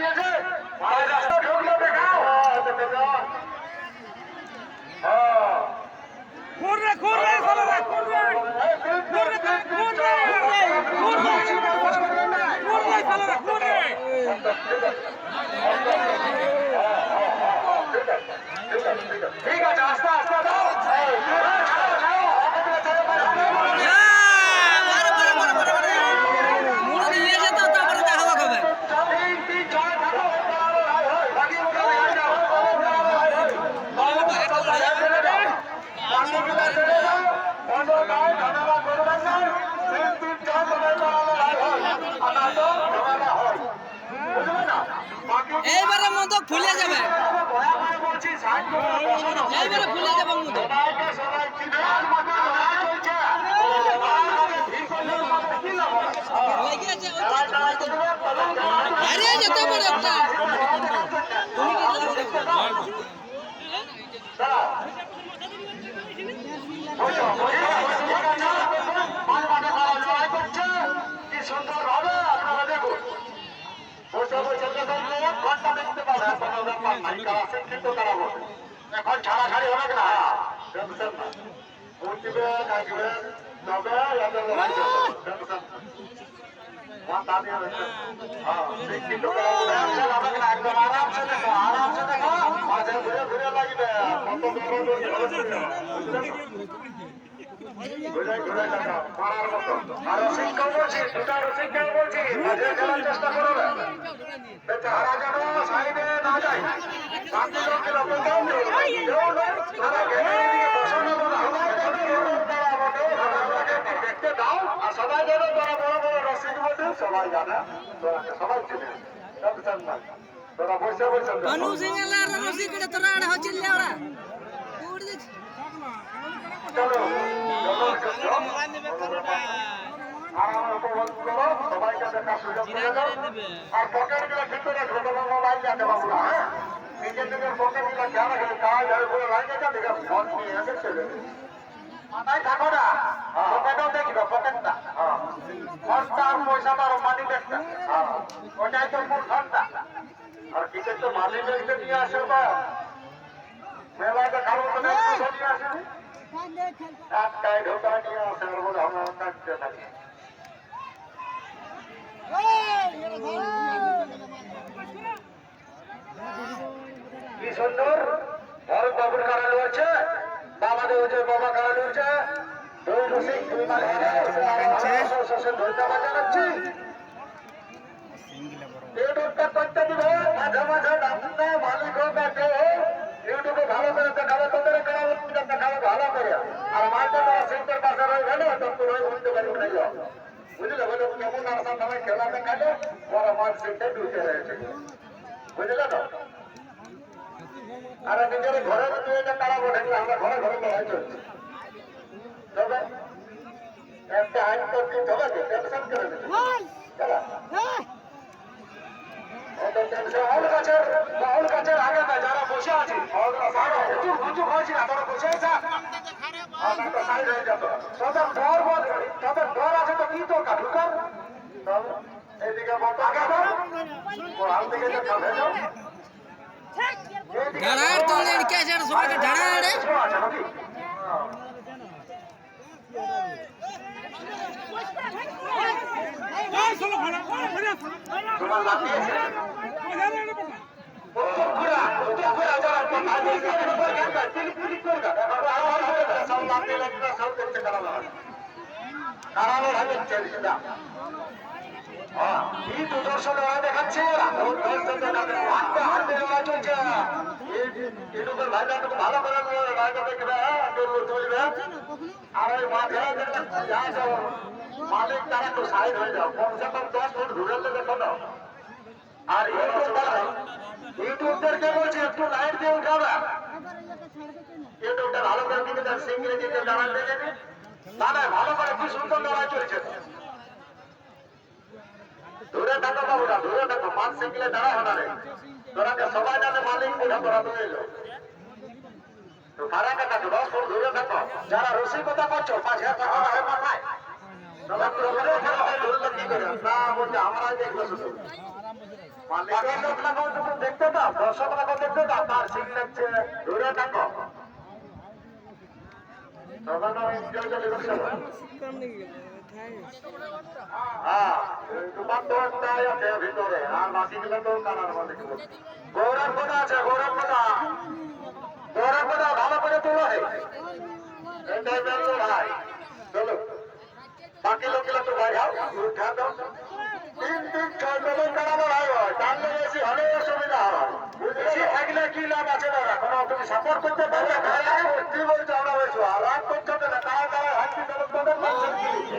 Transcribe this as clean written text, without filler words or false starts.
দিয়েছে রাস্তা ঢুকলো দেখাও ঘুরে ঘুরে সালারা ঘুরে ঘুরে ঘুরে ঘুরে সালারা ঘুরে ঠিক আছে আস্তে আস্তে দাও এইবারে মতো ফুলে যাবে এইবারে ফুলে যাবে মতো আরে যেতে পারে একটা কি সুন্দর হবে আপনারা দেখুন ঘন্টা দেখতে পাবে কিন্তু দাঁড়াবো এখন ছাড়াছাড়ি হবে না উঠবে ডাকবেন তবে একদম আরামসে দেখো আরামসে দেখো মাঝে ঘুরে ঘুরে লাগবে আরো শিক্ষক বলছি দুটা শিক্ষক বলছি মাঝে খেলার চেষ্টা করবে হারা যেন সাইডে না যায় শান্তি লোককে দেখতে দাও আর সবাই জানে তোরা বড় বড় রসিক বলছে সবাই জানে সবাই চিনে তোরা বসে বসে চলো সবাইকে দেখা সুযোগ করে দাও আর পকেট গুলো ঠিক রাখবে তোমার মোবাইল যাতে বাবু না হ্যাঁ নিজের নিজের পকেট গুলো খেয়াল রাখবে কাজ ঝাড়ু করে লাইনে যা দেখে ফোন নিয়ে এসে চলে মাথায় থাকো না পকেটও দেখবে পকেটটা খরচা আর পয়সাটা আর মানি ব্যাগটা ওটাই তো মূল ঘন্টা আর টিকিট তো মানি ব্যাগটা নিয়ে আসে তো মেলাতে খাবো তো নিয়ে আসে একটাই ঢোকা নিয়ে আসে আর বলে আমরা কাটতে থাকি কি সুন্দর ভরত বাবুর কারালু আছে বাবাদের যে বাবা কারালু আছে ধন্যবাদ জানাচ্ছি ইউটিউবটা করতে দিবে মাঝে মাঝে মালিক হোক ইউটিউবে ভালো করে দেখাবে তোদের দেখাবে ভালো করে আর মাঝে শিল্পের পাশে রয়ে গেল তোর রয়ে উঠতে পারবি না বুঝলে বলে কেমন আসার সময় খেলা দেখালে বড় মাঠ শিল্পে ঢুকে রয়েছে বুঝলে তো আর নিজের ঘরে যদি এটা তাড়াবো ঢেকলে আমরা ঘরে ঘরে লড়াই চলছে তবে একটা আইন করতে হবে যে টেনশন করে দিচ্ছে মহল গাছের আগে না যারা বসে আছে উঁচু হয়েছি না তারা বসে আছে তাদের ডর আছে তো কি দরকার ঢুকার এইদিকে দিকে ভেজো ঢাড়ার তো লড়কে আছে সবাইকে ঢাড়াড়ে তোমার লাগিয়েছে দেখাচ্ছে ভালো করে চলবে আর ওই মাঠে মালিক তারা একটু সাইড হয়ে যাও কমসে কম 10 ফুট ঘুরেলে দেখো না আর ইউটিউবদেরকে বলছি একটু লাইট দিয়ে উঠাবে ইউটিউবটা ভালো করে দিকে দেখ ইংরেজিতে দাঁড়ান দেখে না না ভালো করে কি সুন্দর লড়াই চলছে দূরে থাকো বাবুরা দূরে থাকো মাছ শিখলে দাঁড়া হনারে তোরাকে সবাই জানে মালিক বুঝা তোরা তো এলো তো ফারাকে থাকো 10 ফুট দূরে থাকো যারা রসিকতা করছো পাশে থাকো মাথায় তোমরা কি করে না বলতে আমরাই দেখবো শুধু বাকি লোক লাগাও তুমি দেখতে দাও, দর্শক লাগাও দেখতে দাও, তার সিং লাগছে ধরে থাকো। তখন এনজয় চলে গেছে। হ্যাঁ, তোমার তো একটাই আছে ভিতরে, আর বাকিগুলো তো কানার মধ্যে। গৌরব কোথা আছে? গৌরব কোথা? গৌরব কোথা? ভালো করে তোলো হে। এটাই বেরো ভাই। চলো। বাকি লোকগুলো তো ভাই যাও, উঠা দাও। 3-3 6 কানানো ভাই হয়। টানলে বেশি হলে অসুবিধা হয়। বেশি থাকলে কি লাভ আছে দাদা? কোনো তুমি সাপোর্ট করতে পারবে না? কি বলছো আমরা বলছো? আরাম করছো না? তারা হাঁটি দেবেন তাদের মানুষের কি?